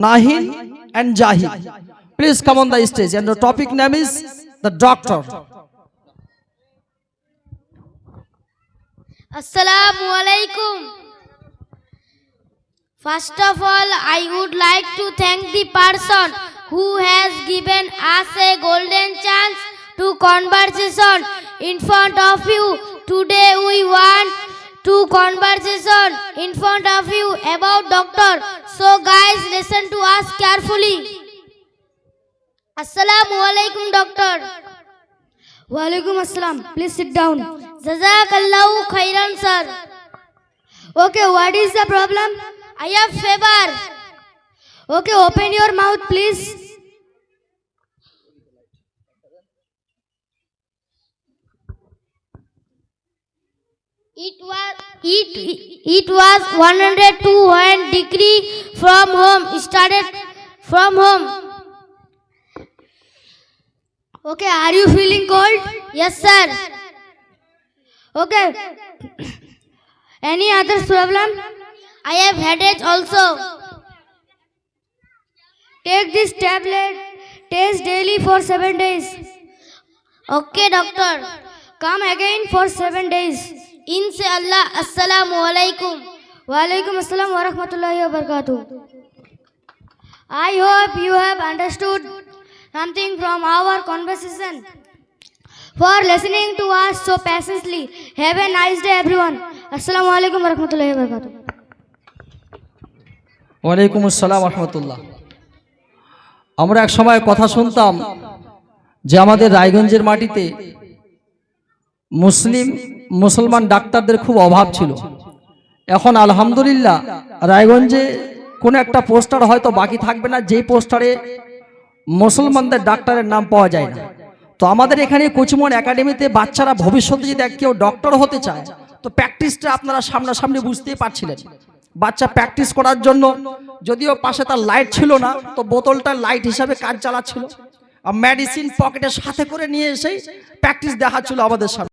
Nahin and Jahid. Please come on the stage. And the topic name is the doctor. Assalamu alaikum. First of all, I would like to thank the person who has given us a golden chance to conversation in front of you. Today we want to conversation in front of you about doctor. So guys, listen to us carefully. Assalamu alaikum, doctor. Walaikum assalam. Please sit down. Jazakallahu khairan, sir. Okay, what is the problem? I have fever. Okay, open your mouth, please. It was 102 degree from home. Started from home. Okay, are you feeling cold? Yes, sir. Okay. Any other problem? I have headache also. Take this tablet. Taste daily for 7 days. Okay, doctor. Come again for 7 days. Inshallah. Assalamu alaikum. Walaikum assalam wa rahmatullahi wa barakatuh. I hope you have understood something from our conversation. For listening to us so patiently. Have a nice day, everyone. Assalamu alaikum wa rahmatullahi wa barakatuh. ওয়ালাইকুম আসসালাম রহমতুল্লাহ। আমরা এক সময় কথা শুনতাম যে আমাদের রায়গঞ্জের মাটিতে মুসলমান ডাক্তারদের খুব অভাব ছিল। এখন আলহামদুলিল্লাহ রায়গঞ্জে কোনো একটা পোস্টার হয়তো বাকি থাকবে না যেই পোস্টারে মুসলমানদের ডাক্তারের নাম পাওয়া যায় না। তো আমাদের এখানে কোচিমন একাডেমিতে বাচ্চারা ভবিষ্যতে যদি কেউ ডক্টর হতে চায় তো প্র্যাকটিসটা আপনারা সামনাসামনি বুঝতেই পারছিলেন। বাচ্চা প্র্যাকটিস করার জন্য যদিও পাশে তার লাইট ছিল না তো বোতলটা লাইট হিসাবে কাজ চালাচ্ছিল আর মেডিসিন পকেটের সাথে করে নিয়ে এসে প্র্যাকটিস দেখাচ্ছিল আমাদের সামনে।